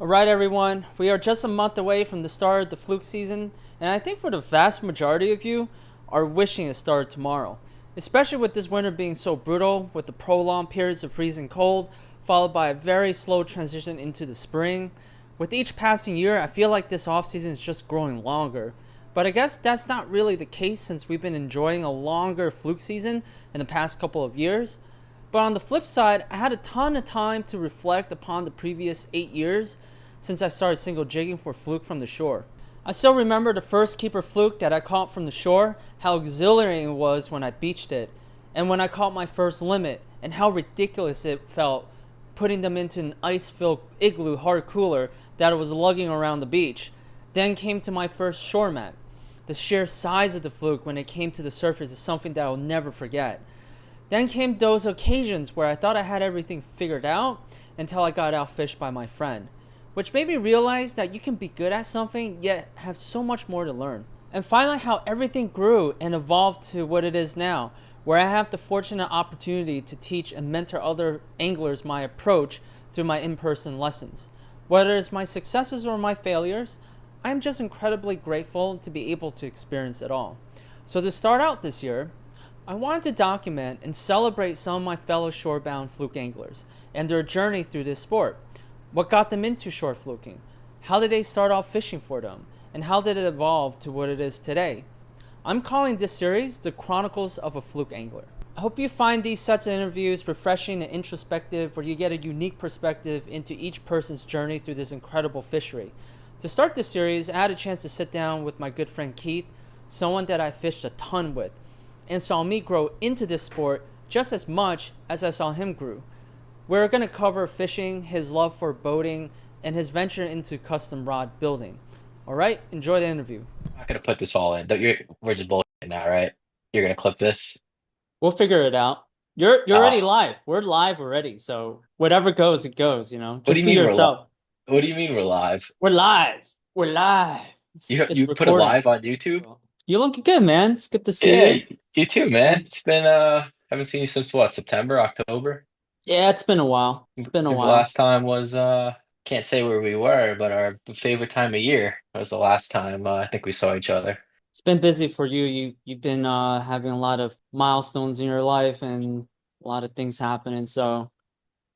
All right, everyone. We are just a month away from the start of the fluke season, and I think for the vast majority of you are wishing it started tomorrow. Especially with this winter being so brutal, with the prolonged periods of freezing cold, followed by a very slow transition into the spring. With each passing year, I feel like this off season is just growing longer. But I guess that's not really the case since we've been enjoying a longer fluke season in the past couple of years. But on the flip side, I had a ton of time to reflect upon the previous 8 years since I started single jigging for fluke from the shore. I still remember the first keeper fluke that I caught from the shore, how exhilarating it was when I beached it, and when I caught my first limit, and how ridiculous it felt putting them into an ice-filled igloo hard cooler that I was lugging around the beach. Then came to my first shore mat. The sheer size of the fluke when it came to the surface is something that I'll never forget. Then came those occasions where I thought I had everything figured out until I got outfished by my friend, which made me realize that you can be good at something yet have so much more to learn. And finally, how everything grew and evolved to what it is now, where I have the fortunate opportunity to teach and mentor other anglers my approach through my in person lessons. Whether it's my successes or my failures, I am just incredibly grateful to be able to experience it all. So, to start out this year, I wanted to document and celebrate some of my fellow shorebound fluke anglers and their journey through this sport. What got them into shore fluking? How did they start off fishing for them? And how did it evolve to what it is today? I'm calling this series the Chronicles of a Fluke Angler. I hope you find these sets of interviews refreshing and introspective, where you get a unique perspective into each person's journey through this incredible fishery. To start this series, I had a chance to sit down with my good friend Keith, someone that I fished a ton with, and saw me grow into this sport just as much as I saw him grow. We're going to cover fishing, his love for boating, and his venture into custom rod building. All right, enjoy the interview. I'm not gonna put this all in. We're just bullshitting now, right? You're gonna clip this. We'll figure it out. You're already Ah, live. We're live already. So whatever goes, it goes, what do Just you be mean we're live? yourself. What do you mean we're live? We're live. We're live. It's, You it's you put it recording. live on YouTube? You look good, man. It's good to see Yeah, you. you too, man. It's been haven't seen you since what, September, October? Yeah, it's been a while. It's been a The while. last time was can't say where we were, but our favorite time of year was the last time I think we saw each other. It's been busy for you. You've been having a lot of milestones in your life and a lot of things happening. So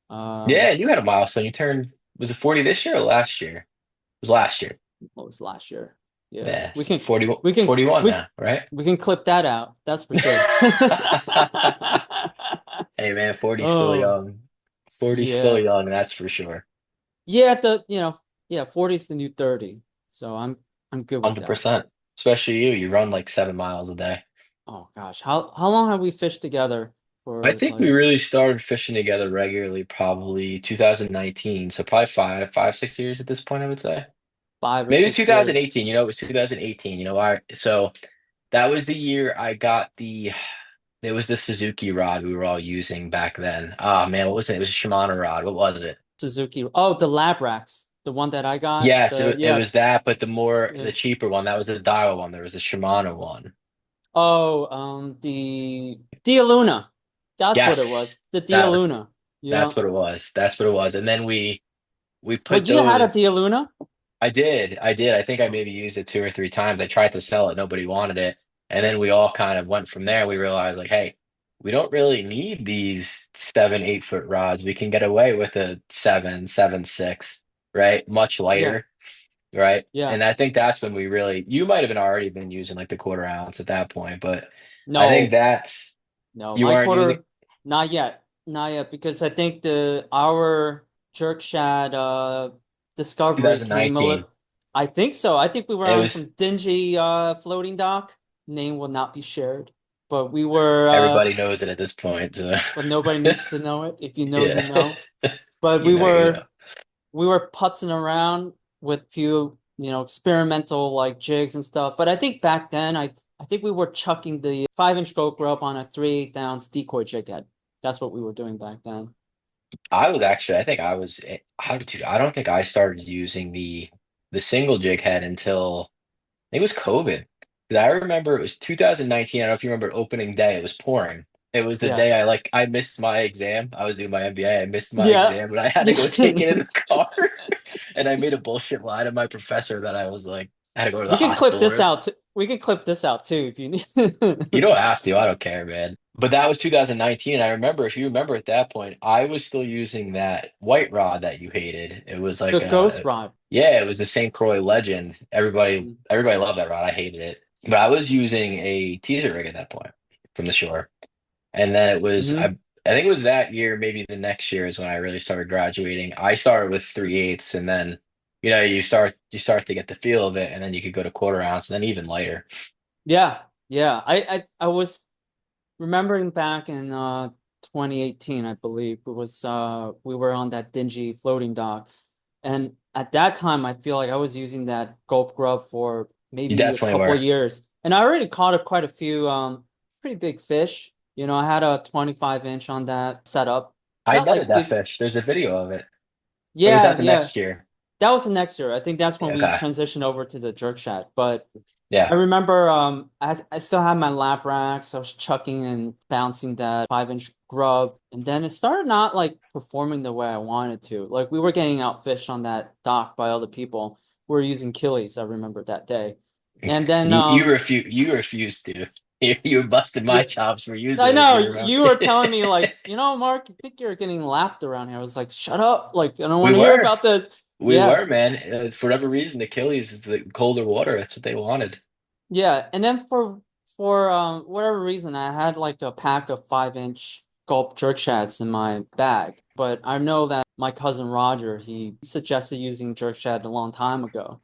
Yeah, um you had a milestone. You turned, was it 40 this year or last year? It was last year. what was last year? Yeah. We Yes, can 40, we can 41 we now, right? we can clip that out. That's for sure. Hey man, 40's still Oh, young. 40's still yeah. young, that's for sure. Yeah, 40 is the new 30. So I'm good with that. 100%. Especially you, you run like 7 miles a day. Oh gosh. How long have we fished together I for think we like really started fishing together regularly probably 2019. So probably 6 years at this point, I would say. five or Maybe six years? 2018, it was 2018, why? So that was the year I got it was the Suzuki rod we were all using back then. Oh man, what was it? It was a Shimano rod. What was it? Suzuki. Oh, the lab racks. The one that I got. Yes, The it was yes. that, but Yeah. the cheaper one. That was the dial one. There was the Shimano one. Oh, the Dia Luna. That's what it was. Yes, The Dia that Luna. Yeah. that's what it was. That's what it was. And then we put But you had a those. Dia Luna? I did. I think I Oh, maybe used it 2 or 3 times. I tried to sell it, nobody wanted it. And then we all kind of went from there. We realized like, hey, we don't really need these 7, 8 foot rods. We can get away with a 7, 7, 6, right? Much yeah. lighter, right? Yeah. And I think that's when we really, you might have been already been using like the 1/4 ounce at that point, but I think No. that's, No, you my aren't using. quarter, not yet, not yet, because I think the our jerk shad discovery came a 2019. little. I think so. I think we were It on was some dingy floating dock. Name will not be shared, but we were. Everybody knows it at this point. So But nobody needs to know it. If you know, you yeah, know. But you know, you know. we were putzing around with few experimental like jigs and stuff. But I think back then I think we were chucking the 5 inch GoPro up on a 3/8 ounce decoy jig head. That's what we were doing back then. I was actually, I think I was, how did you, I don't think I started using the single jig head until I think it was COVID. Because I remember it was 2019. I don't know if you remember opening day. It was pouring. It was the Yeah. day I missed my exam. I was doing my MBA. I missed my Yeah. exam, but I had to go take it in the car. And I made a bullshit lie to my professor that I was like, I had to go to the We can clip hospital. this out. We can clip this out too if you need. You don't have to. I don't care, man. But that was 2019. I remember, if you remember at that point, I was still using that white rod that you hated. It was The like ghost rod. yeah, it was the St. Croix Legend. Everybody loved that rod. I hated it. But I was using a teaser rig at that point from the shore. And then it was Mm-hmm. I think it was that year, maybe the next year is when I really started graduating. I started with 3/8, and then you start to get the feel of it, and then you could go to quarter ounce, and then even lighter. Yeah, yeah. I was remembering back in 2018, I believe it was we were on that dingy floating dock, and at that time I feel like I was using that gulp grub for You maybe a definitely couple of were. years, and I already caught quite a few pretty big fish. You know, I had a 25-inch on that setup. I Felt netted like that good. fish. There's a video of it. Or was that Yeah, the yeah. next year? That was the next year. I think that's when Yeah, we okay. transitioned over to the jerk shad. But I Yeah. remember I still had my lap racks. I was chucking and bouncing that 5-inch grub, and then it started not like performing the way I wanted to. Like we were getting outfished on that dock by other people who were using killies. I remember that day, and then You refused to. You busted my yeah, chops for I using it, if know you remember. you were telling me like, Mark, I think you're getting lapped around here. I was like, shut up! Like I don't We want to hear were. about this. We Yeah. were, man. For whatever reason, the Achilles is the colder water. That's what they wanted. Yeah, and then for whatever reason, I had like a pack of 5-inch gulp jerk shads in my bag. But I know that my cousin Roger, he suggested using jerk shad a long time ago,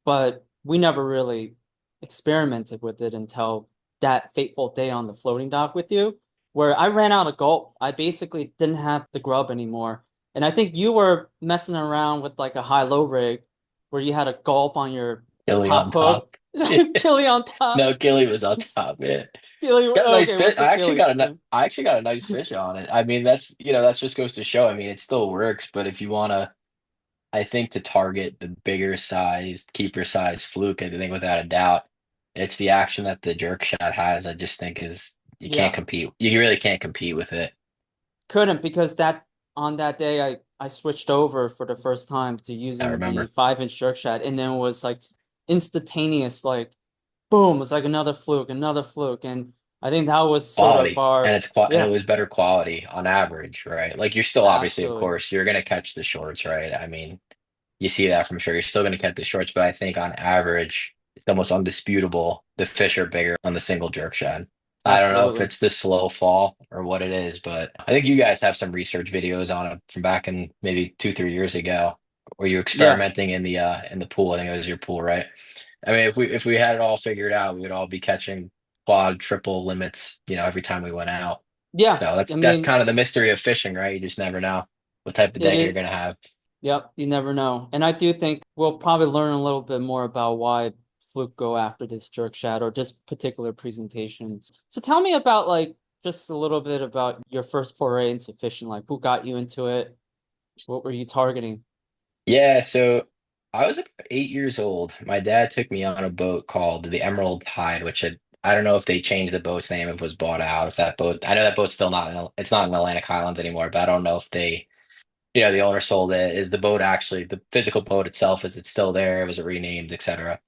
but we never really experimented with it until that fateful day on the floating dock with you, where I ran out of gulp. I basically didn't have the grub anymore. And I think you were messing around with like a high-low rig where you had a gulp on your Gilly on top hook, top. Killy on top. No, Gilly was on top, man. Killy, Got a nice okay, it fish. was the Killy. Yeah. I actually got a nice fish on it. I mean, that just goes to show. I mean, it still works, but if you want to, I think to target the bigger sized, keeper sized fluke, I think without a doubt, it's the action that the jerk shot has. I just think is you can't Yeah. compete. You really can't compete with it. Couldn't because that on that day I switched over for the first time to I using the remember 5-inch jerk shot and then it was like instantaneous like boom, it's like another fluke and I think that was sort of quality, and our and it yeah, was better quality on average, right? Like you're still obviously, of absolutely. course, you're gonna catch the shorts, right? I mean, you see that from sure. You're still going to catch the shorts, but I think on average, it's almost undisputable. The fish are bigger on the single jerk shad. I don't know if Absolutely. it's the slow fall or what it is, but I think you guys have some research videos on it from back in maybe 2, 3 years ago, where you Yeah. experimenting in the pool. I think it was your pool, right? I mean, if we had it all figured out, we would all be catching quad, triple limits, every time we went out. Yeah. So I that's mean, kind of the mystery of fishing, right? You just never know what type of it day you're is gonna have. yep, you never know. And I do think we'll probably learn a little bit more about why Fluke go after this jerk shad or just particular presentations. So tell me about like just a little bit about your first foray into fishing, like who got you into it? What were you targeting? Yeah, so I was about 8 years old. My dad took me on a boat called the Emerald Tide, which I don't know if they changed the boat's name, if it was bought out, if that boat, I know that boat's still not it's not in Atlantic Highlands anymore, but I don't know if the owner sold it. Is the boat actually, the physical boat itself, is it still there? Was it renamed, etc.?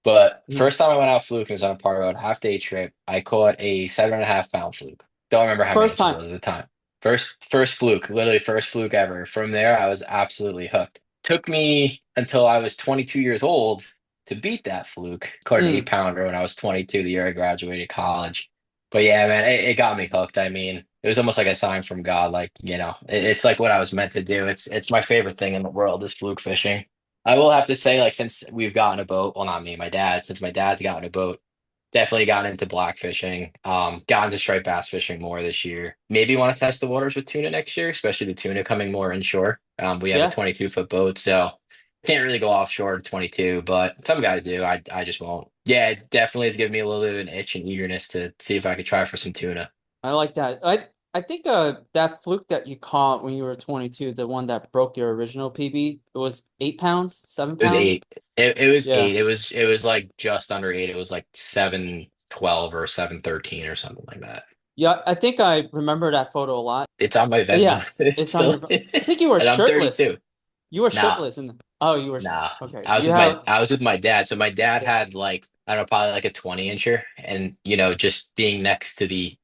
But Mhm. first time I went out fluke, it was on a part road, half day trip. I caught a 7.5 pound fluke. Don't remember how many First inches it time. was at the time. First fluke, literally first fluke ever. From there, I was absolutely hooked. Took me until I was 22 years old to beat that fluke. Caught an eight Mm, pounder when I was 22, the year I graduated college. But yeah, man, it got me hooked. I mean, it was almost like a sign from God. Like, it's like what I was meant to do. It's my favorite thing in the world is fluke fishing. I will have to say, like, since we've gotten a boat, well, not me, my dad, since my dad's gotten a boat, definitely gotten into black fishing. Got into striped bass fishing more this year. Maybe want to test the waters with tuna next year, especially the tuna coming more inshore. We have a yeah. 22-foot boat, so can't really go offshore at 22, but some guys do. I just won't. Yeah, it definitely has given me a little bit of an itch and eagerness to see if I could try for some tuna. I like that. I think that fluke that you caught when you were 22, the one that broke your original PB, it was 8 pounds, seven It was pounds. eight. It was Yeah. eight. It was like just under eight. It was like 7/12 or 7/13 or something like that. Yeah, I think I remember that photo a lot. It's on my Venmo. Yeah, It's it's on still, your. I think you were and I'm shirtless. 32. You were Now, shirtless oh, you were nah, okay. You have I was with my dad. So my dad yeah. had like, I don't know, probably like a 20 incher, and just being next to the,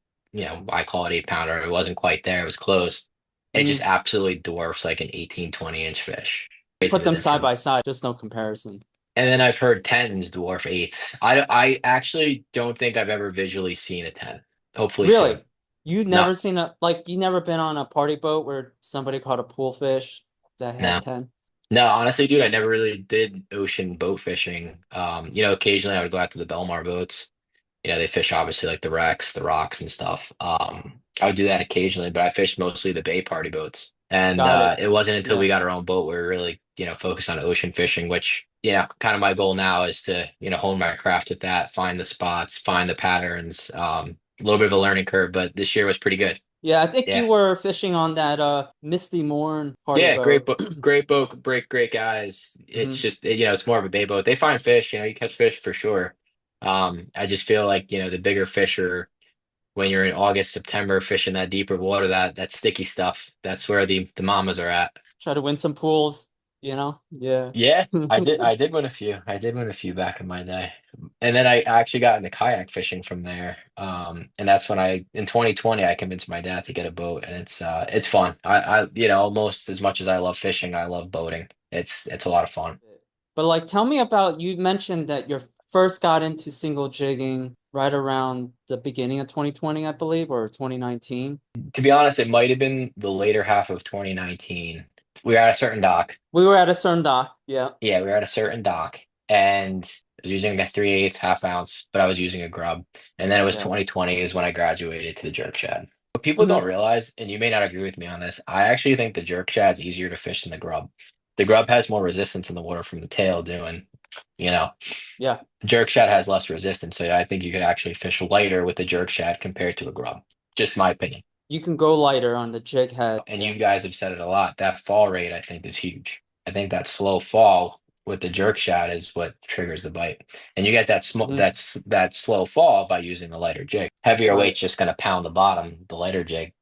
I call it 8 pounder. It wasn't quite there. It was close. It just Mm, absolutely dwarfs like an 18, 20 inch fish. Crazy put the them side by difference. side. There's no comparison. And then I've heard tens dwarf eights. I actually don't think I've ever visually seen a 10. Hopefully soon. Really? You No, never seen a like you never been on a party boat where somebody caught a pool fish that had no. 10? No, honestly, dude, I never really did ocean boat fishing. Occasionally I would go out to the Belmar boats. They fish obviously like the wrecks, the rocks and stuff. I would do that occasionally, but I fished mostly the bay party boats. And Got it. it wasn't until we Yeah. got our own boat where we really, focused on ocean fishing, which, kind of my goal now is to, hone my craft with that, find the spots, find the patterns. A little bit of a learning curve, but this year was pretty good. Yeah, I think you Yeah. were fishing on that Misty Morn party Yeah, boat. great boat, great guys. It's Hmm. just, it's more of a bay boat. They find fish, you catch fish for sure. I just feel like, the bigger fish are when you're in August, September, fishing that deeper water, that sticky stuff. That's where the mamas are at. Try to win some pools, you know? Yeah. Yeah, I did win a few. I did win a few back in my day. And then I actually got into kayak fishing from there. And that's when in 2020 I convinced my dad to get a boat, and it's fun. Almost as much as I love fishing, I love boating. It's a lot of fun. But like tell me about you mentioned that you first got into single jigging right around the beginning of 2020, I believe, or 2019. To be honest, it might have been the later half of 2019. We were at a certain dock. We were at a certain dock. Yeah. Yeah, we were at a certain dock, and I was using a 3/8 half ounce, but I was using a grub. And then it was Yeah. 2020 is when I graduated to the jerk shad. What people don't Hmm. realize, and you may not agree with me on this, I actually think the jerk shad's easier to fish than the grub. The grub has more resistance in the water from the tail doing, you know, Yeah. the jerk shad has less resistance. So I think you could actually fish lighter with the jerk shad compared to a grub. Just my opinion. You can go lighter on the jig head. And Yeah. you guys have said it a lot. That fall rate, I think, is huge. I think that slow fall with the jerk shot is what triggers the bite. And you get Hmm. that slow fall by using the lighter jig. That's Heavier right. weight's just going to pound the bottom. The lighter jig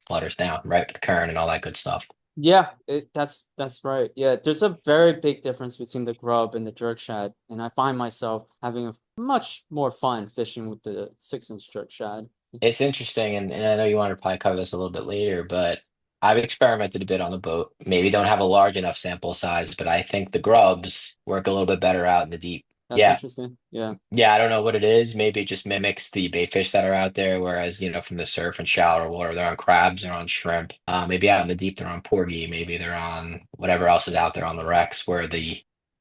flutters down, right? With the current and all that good stuff. Yeah, that's right. Yeah, there's a very big difference between the grub and the jerk shad, and I find myself having a much more fun fishing with the 6-inch jerk shad. It's interesting, and I know you want to probably cover this a little bit later, but I've experimented a bit on the boat. Maybe don't have a large enough sample size, but I think the grubs work a little bit better out in the deep. That's Yeah, interesting. Yeah. yeah, I don't know what it is. Maybe it just mimics the bait fish that are out there, whereas, from the surf and shallower water, they're on crabs, they're on shrimp. Maybe out in the deep, they're on porgy. Maybe they're on whatever else is out there on the wrecks, where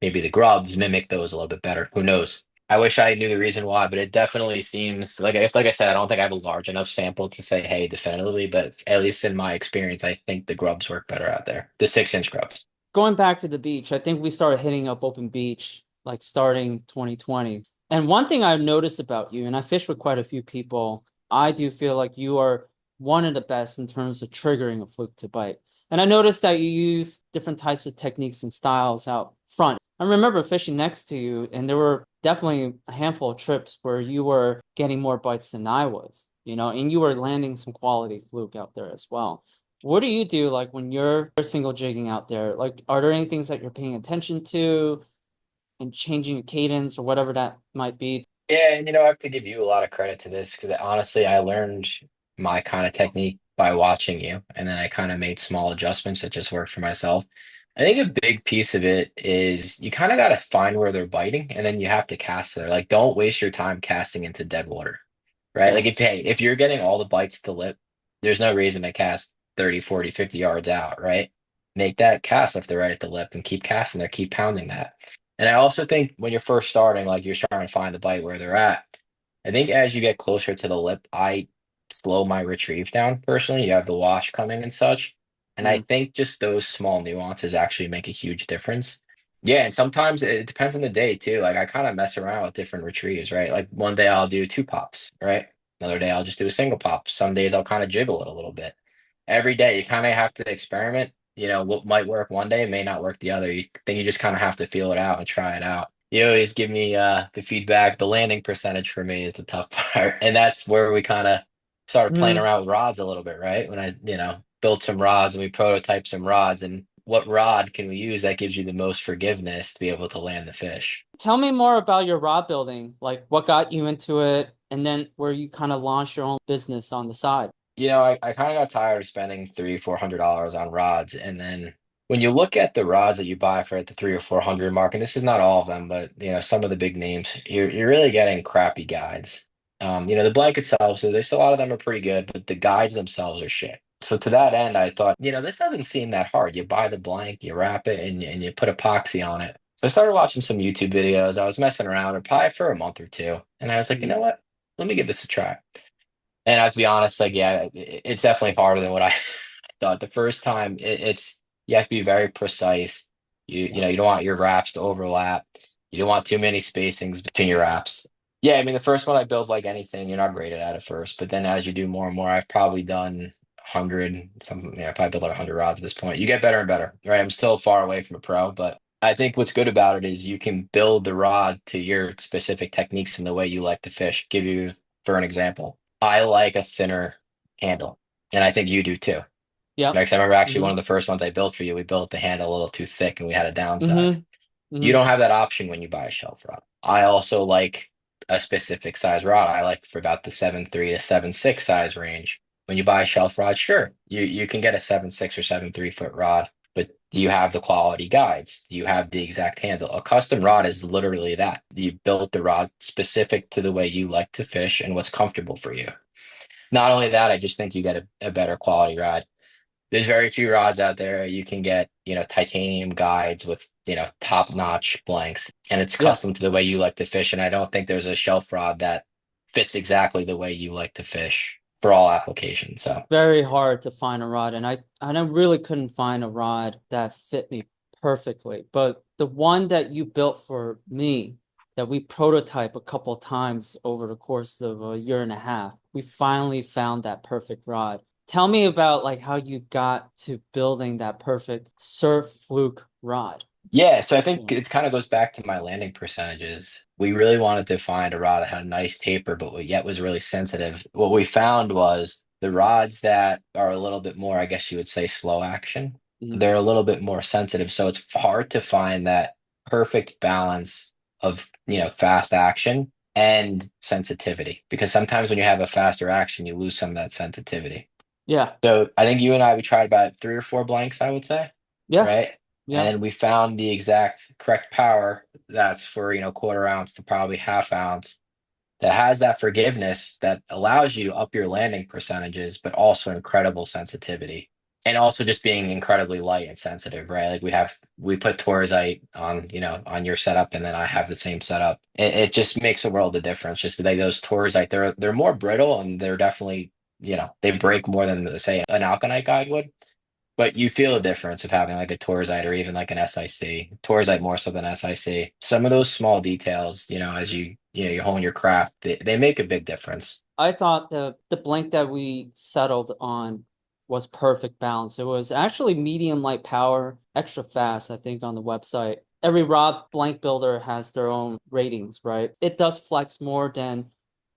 maybe the grubs mimic those a little bit better. Who knows? I wish I knew the reason why, but it definitely seems like I said, I don't think I have a large enough sample to say, hey, definitively, but at least in my experience, I think the grubs work better out there. The 6-inch grubs. Going back to the beach, I think we started hitting up open beach like starting 2020. And one thing I've noticed about you, and I fish with quite a few people, I do feel like you are one of the best in terms of triggering a fluke to bite. And I noticed that you use different types of techniques and styles out front. I remember fishing next to you, and there were definitely a handful of trips where you were getting more bites than I was, and you were landing some quality fluke out there as well. What do you do like when you're single jigging out there? Like, are there any things that you're paying attention to and changing your cadence or whatever that might be? Yeah, and I have to give you a lot of credit to this because honestly, I learned my kind of technique by watching you, and then I kind of made small adjustments that just worked for myself. I think a big piece of it is you kind of got to find where they're biting, and then you have to cast there. Like, don't waste your time casting into dead water, right? Yeah. Like, if you're getting all the bites at the lip, there's no reason to cast 30, 40, 50 yards out, right? Make that cast if they're right at the lip and keep casting there, keep pounding that. And I also think when you're first starting, like you're trying to find the bite where they're at, I think as you get closer to the lip, I slow my retrieve down personally. You have the wash coming and such. And I Mm, think just those small nuances actually make a huge difference. Yeah, and sometimes it depends on the day too. Like I kind of mess around with different retrieves, right? Like one day I'll do two pops, right? Another day I'll just do a single pop. Some days I'll kind of jiggle it a little bit. Every day you kind of have to experiment. What might work one day may not work the other. Then you just kind of have to feel it out and try it out. You always give me the feedback. The landing percentage for me is the tough part. And that's where we kind of started playing mm, around with rods a little bit, right? When I, built some rods and we prototyped some rods. And what rod can we use that gives you the most forgiveness to be able to land the fish? Tell me more about your rod building, like what got you into it, and then where you kind of launched your own business on the side. I kind of got tired of spending $300 or $400 on rods. And then when you look at the rods that you buy for at the 300 or 400 mark, and this is not all of them, but some of the big names, you're really getting crappy guides. The blankets themselves, so there's a lot of them are pretty good, but the guides themselves are shit. So to that end, I thought, this doesn't seem that hard. You buy the blank, you wrap it, and you put epoxy on it. So I started watching some YouTube videos. I was messing around, probably for a month or two, and I was like, you Mhm. know what? Let me give this a try. And I have to be honest, like, yeah, it's definitely harder than what I thought. The first time, you have to be very precise. You don't want your wraps to overlap. You don't want too many spacings between your wraps. Yeah, I mean, the first one I built like anything, you're not great at it first, but then as you do more and more, I've probably done 100 something. Yeah, I probably built like 100 rods at this point. You get better and better, right? I'm still far away from a pro, but I think what's good about it is you can build the rod to your specific techniques and the way you like to fish. Give you, for an example. I like a thinner handle, and I think you do too. Yep. Like, 'cause I remember actually one hmm of the first ones I built for you, we built the handle a little too thick and we had to downsize. hmm You hmm don't have that option when you buy a shelf rod. I also like a specific size rod. I like for about the 7.3 to 7.6 size range. When you buy a shelf rod, sure, you can get a 7.6 or 7.3 foot rod, but do you have the quality guides? Do you have the exact handle? A custom rod is literally that. You built the rod specific to the way you like to fish and what's comfortable for you. Not only that, I just think you get a better quality rod. There's very few rods out there you can get, titanium guides with, top-notch blanks, and it's Yeah. custom to the way you like to fish. And I don't think there's a shelf rod that fits exactly the way you like to fish for all applications. So, Very hard to find a rod, and I don't really couldn't find a rod that fit me perfectly. But the one that you built for me, that we prototyped a couple times over the course of a year and a half, we finally found that perfect rod. Tell me about like how you got to building that perfect surf fluke rod. yeah, so I think Yeah. it kind of goes back to my landing percentages. We really wanted to find a rod that had a nice taper, but yet was really sensitive. What we found was the rods that are a little bit more, I guess you would say, slow action, Mhm. they're a little bit more sensitive. So it's hard to find that perfect balance of, fast action and sensitivity. Because sometimes when you have a faster action, you lose some of that sensitivity. Yeah. So I think you and I, we tried about 3 or 4 blanks, I would say, Yeah. right? And Yeah. then we found the exact correct power that's for, quarter ounce to probably half ounce that has that forgiveness that allows you to up your landing percentages, but also incredible sensitivity. And also just being incredibly light and sensitive, right? Like we put Torzite on, on your setup, and then I have the same setup. It just makes a world of difference. Just like those Torzite, they're more brittle and they're definitely, they break more than say an alkanite guide would. But you feel a difference of having like a Torzite or even like an SIC. Torzite more so than SIC. Some of those small details, as you hone your craft, they make a big difference. I thought the blank that we settled on was perfect balance. It was actually medium light power, extra fast, I think, on the website. Every rod blank builder has their own ratings, right? It does flex more than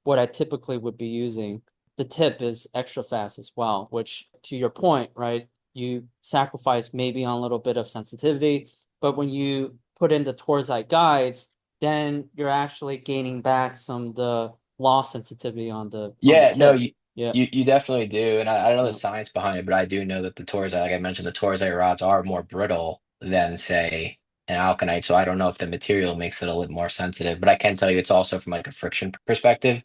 what I typically would be using. The tip is extra fast as well, which to your point, right? You sacrifice maybe on a little bit of sensitivity, but when you put in the Torzite guides, then you're actually gaining back some of the loss sensitivity on the Yeah, no, tip. Yeah. you definitely do. And I don't know the Yeah. science behind it, but I do know that the Torzite, like I mentioned, the Torzite rods are more brittle than say an alkanite. So I don't know if the material makes it a little more sensitive, but I can tell you it's also from like a friction perspective,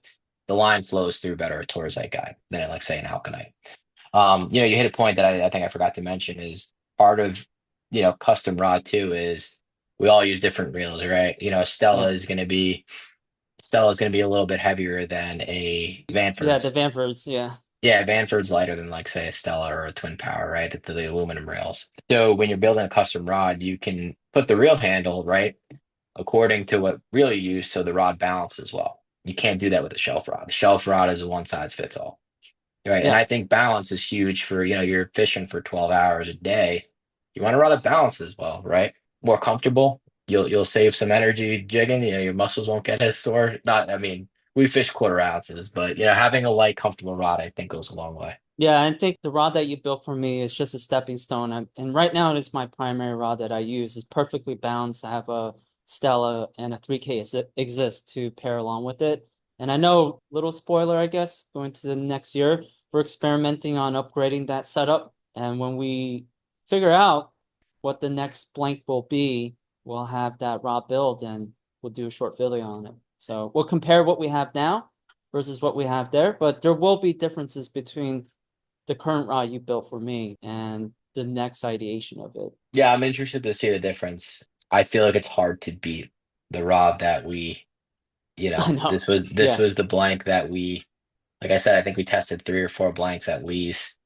the line flows through better a Torzite guide than like say an alkanite. You hit a point that I think I forgot to mention is part of, custom rod too is we all use different reels, right? Yeah. Stella is going to be a little bit heavier than a Yeah, the Vanford's. Vanfords, yeah. Yeah, Vanford's lighter than like say a Stella or a Twin Power, right? The aluminum rails. So when you're building a custom rod, you can put the reel handle, right, according to what reel you use so the rod balances well. You can't do that with a shelf rod. A shelf rod is a one size fits all. Right. And Yeah. I think balance is huge for, you're fishing for 12 hours a day. You want to run a balance as well, right? More comfortable. You'll save some energy jigging. Your muscles won't get as sore. Not, I mean, we fish quarter ounces, but having a light, comfortable rod, I think goes a long way. Yeah, I think the rod that you built for me is just a stepping stone. And right now, it is my primary rod that I use. It's perfectly balanced. I have a Stella and a 3K exist to pair along with it. And I know, little spoiler, I guess, going to the next year, we're experimenting on upgrading that setup. And when we figure out what the next blank will be, we'll have that rod build and we'll do a short video on it. So we'll compare what we have now versus what we have there, but there will be differences between the current rod you built for me and the next ideation of it. Yeah, I'm interested to see the difference. I feel like it's hard to beat the rod that we, I know. this Yeah. was the blank that we, like I said, I think we tested three or four blanks at least,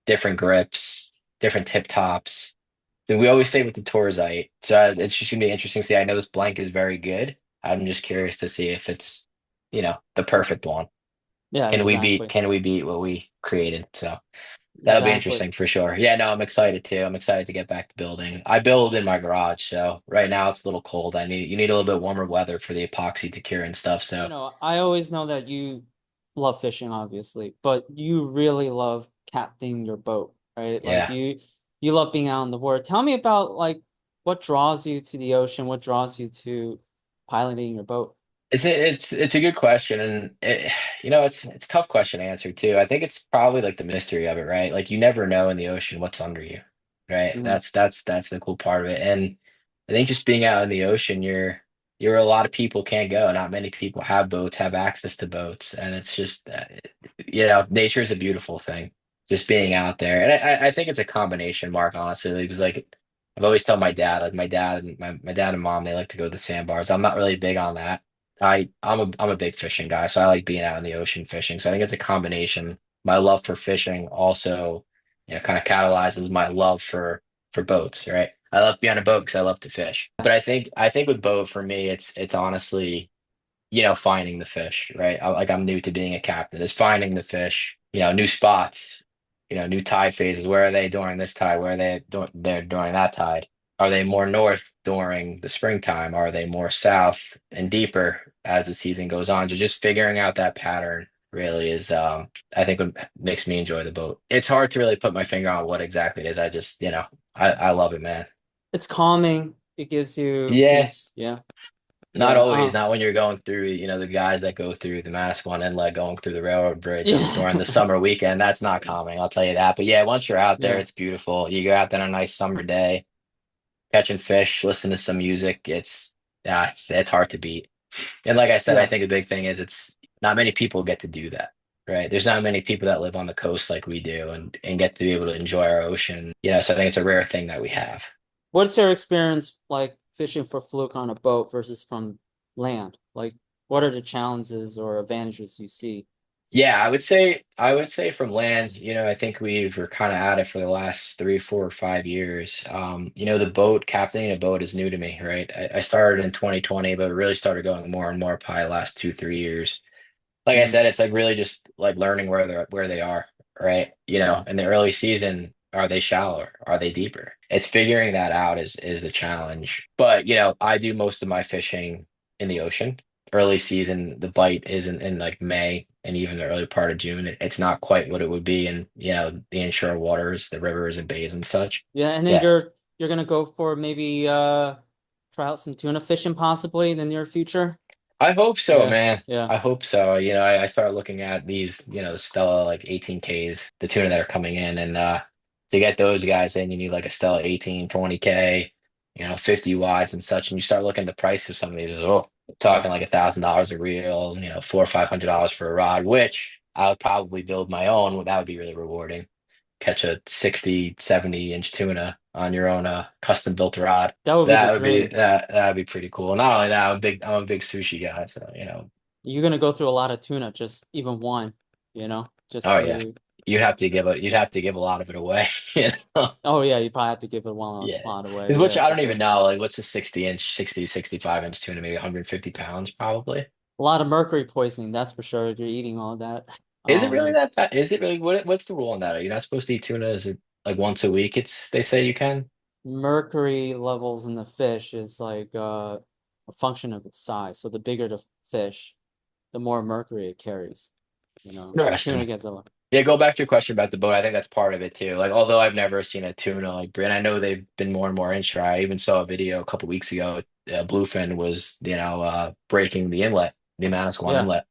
different grips, different tip tops. And we always stay with the Torzite. So it's just gonna be interesting to see. I know this blank is very good. I'm just curious to see if it's, the perfect one. Yeah, exactly. Can we beat what we created? So that'll be Exactly. interesting for sure. Yeah, no, I'm excited too. I'm excited to get back to building. I build in my garage, so right now it's a little cold. You need a little bit warmer weather for the epoxy to cure and stuff. So I always know that you love fishing, obviously, but you really love captaining your boat, right? Like yeah. you love being out on the water. Tell me about like what draws you to the ocean, what draws you to piloting your boat. It's a good question, and it's a tough question to answer too. I think it's probably like the mystery of it, right? Like you never know in the ocean what's under you, right? Mhm. That's the cool part of it. And I think just being out in the ocean, you're a lot of people can't go. Not many people have boats, have access to boats, and it's just nature is a beautiful thing. Just being out there, and I think it's a combination, Mark. Honestly, because like I've always told my dad, like my dad and mom, they like to go to the sandbars. I'm not really big on that. I'm a big fishing guy, so I like being out in the ocean fishing. So I think it's a combination. My love for fishing also, kind of catalyzes my love for boats, right? I love being on a boat because I love to fish. But I think with boat for me, it's honestly, finding the fish, right? I'm new to being a captain. Is finding the fish, new spots, new tide phases. Where are they during this tide? Where are they there during that tide? Are they more north during the springtime? Are they more south and deeper as the season goes on? So just figuring out that pattern really is, I think what makes me enjoy the boat. It's hard to really put my finger on what exactly it is. I just, I love it, man. It's calming. It gives you Yeah. peace. Yeah. Not Yeah. always, not when you're going through, the guys that go through the Manasquan Inlet going through the railroad bridge during the Yeah. summer weekend. That's not calming, I'll tell you that. But yeah, once you're out there, Yeah. it's beautiful. You go out there on a nice summer day, catching fish, listen to some music. It's hard to beat. And like I said, I Yeah. think the big thing is it's not many people get to do that, right? There's not many people that live on the coast like we do and get to be able to enjoy our ocean. So I think it's a rare thing that we have. What's your experience like fishing for fluke on a boat versus from land? Like, what are the challenges or advantages you see? Yeah, I would say from land, I think we're kind of at it for the last 3, 4, 5 years. The boat, captaining a boat is new to me, right? I started in 2020, but really started going more and more probably the last 2, 3 years. Like I Mm. said, it's like really just like learning where they are, right? Yeah. In the early season, are they shallower? Are they deeper? It's figuring that out is the challenge. But I do most of my fishing in the ocean. Early season, the bite is in like May and even the early part of June. It's not quite what it would be in, the inshore waters, the rivers and bays and such. Yeah, and then Yeah. you're gonna go for maybe try out some tuna fishing possibly in the near future. I hope so, Yeah. man. Yeah. I hope so. I started looking at these, the Stella like 18Ks, the tuna that are coming in, and to get those guys in, you need like a Stella 18, 20K, 50 wides and such. And you start looking at the price of some of these, Yeah. talking like $1,000 a reel, $400 or $500 for a rod, which I would probably build my own. That would be really rewarding. Catch a 60, 70-inch tuna on your own custom built rod. That would be the dream. That'd be pretty cool. Not only that, I'm a big sushi guy, so You're gonna go through a lot of tuna, just even one, just oh yeah. to You'd have to give a lot of it away, you know. oh yeah, you probably have to give it one Yeah. lot away. Because which Yeah, I for don't even sure. know, like what's a 60-inch, 65-inch tuna, maybe 150 pounds probably. A lot of mercury poisoning, that's for sure, if you're eating all that. Is it really Um, that bad? Is it really what's the rule on that? Are you not supposed to eat tuna? Is it like once a week they say you can? Mercury levels in the fish is like a function of its size. So the bigger the fish, the more mercury it carries. The tuna Interesting. gets a Yeah, go back to your question about the boat. I think that's part of it too. Like, although I've never seen a tuna like, and I know they've been more and more inshore. I even saw a video a couple weeks ago. Bluefin was, breaking the inlet, the Manasquan Yeah. Inlet.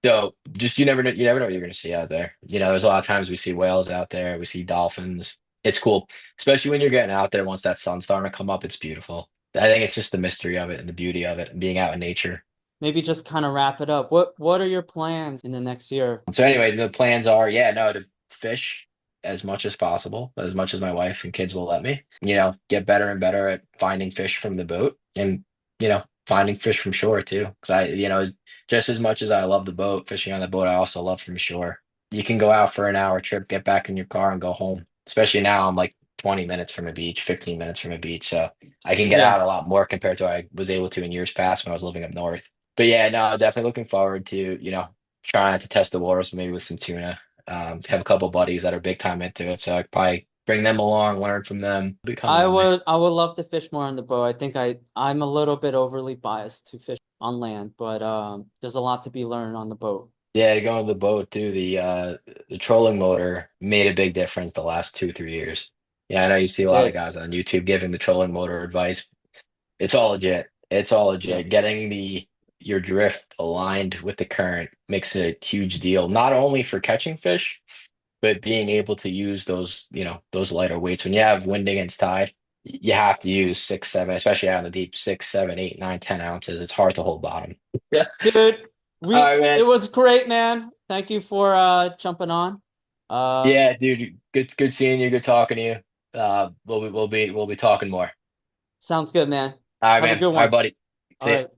So just you never know what you're going to see out there. There's a lot of times we see whales out there, we see dolphins. It's cool, especially when you're getting out there once that sun's starting to come up. It's beautiful. I think it's just the mystery of it and the beauty of it and being out in nature. Maybe just kind of wrap it up. What are your plans in the next year? So anyway, the plans are, yeah, no, to fish as much as possible, as much as my wife and kids will let me. Get better and better at finding fish from the boat and, finding fish from shore too. Because just as much as I love the boat, fishing on the boat, I also love from shore. You can go out for an hour trip, get back in your car and go home. Especially now I'm like 20 minutes from a beach, 15 minutes from a beach. So I can get Yeah. out a lot more compared to I was able to in years past when I was living up north. But yeah, no, definitely looking forward to, trying to test the waters maybe with some tuna. Have a couple buddies that are big time into it, so I could probably bring them along, learn from them. Be coming with me. I would love to fish more on the boat. I think I'm a little bit overly biased to fish on land, but there's a lot to be learned on the boat. Yeah, going to the boat too. The trolling motor made a big difference the last 2, 3 years. Yeah, I know you see a lot of Did. guys on YouTube giving the trolling motor advice. It's all legit. It's all Yeah. legit. Getting the your drift aligned with the current makes a huge deal, not only for catching fish, but being able to use those lighter weights when you have wind against tide, you have to use 6, 7, especially out in the deep, 6, 7, 8, 9, 10 ounces. It's hard to hold bottom. Yeah. Dude, All right, it man. was great, man. Thank you for jumping on. Uh Yeah, dude. Good seeing you. Good talking to you. We'll be talking more. Sounds good, man. All right, Have a man. good All right, one. buddy. All See ya. right.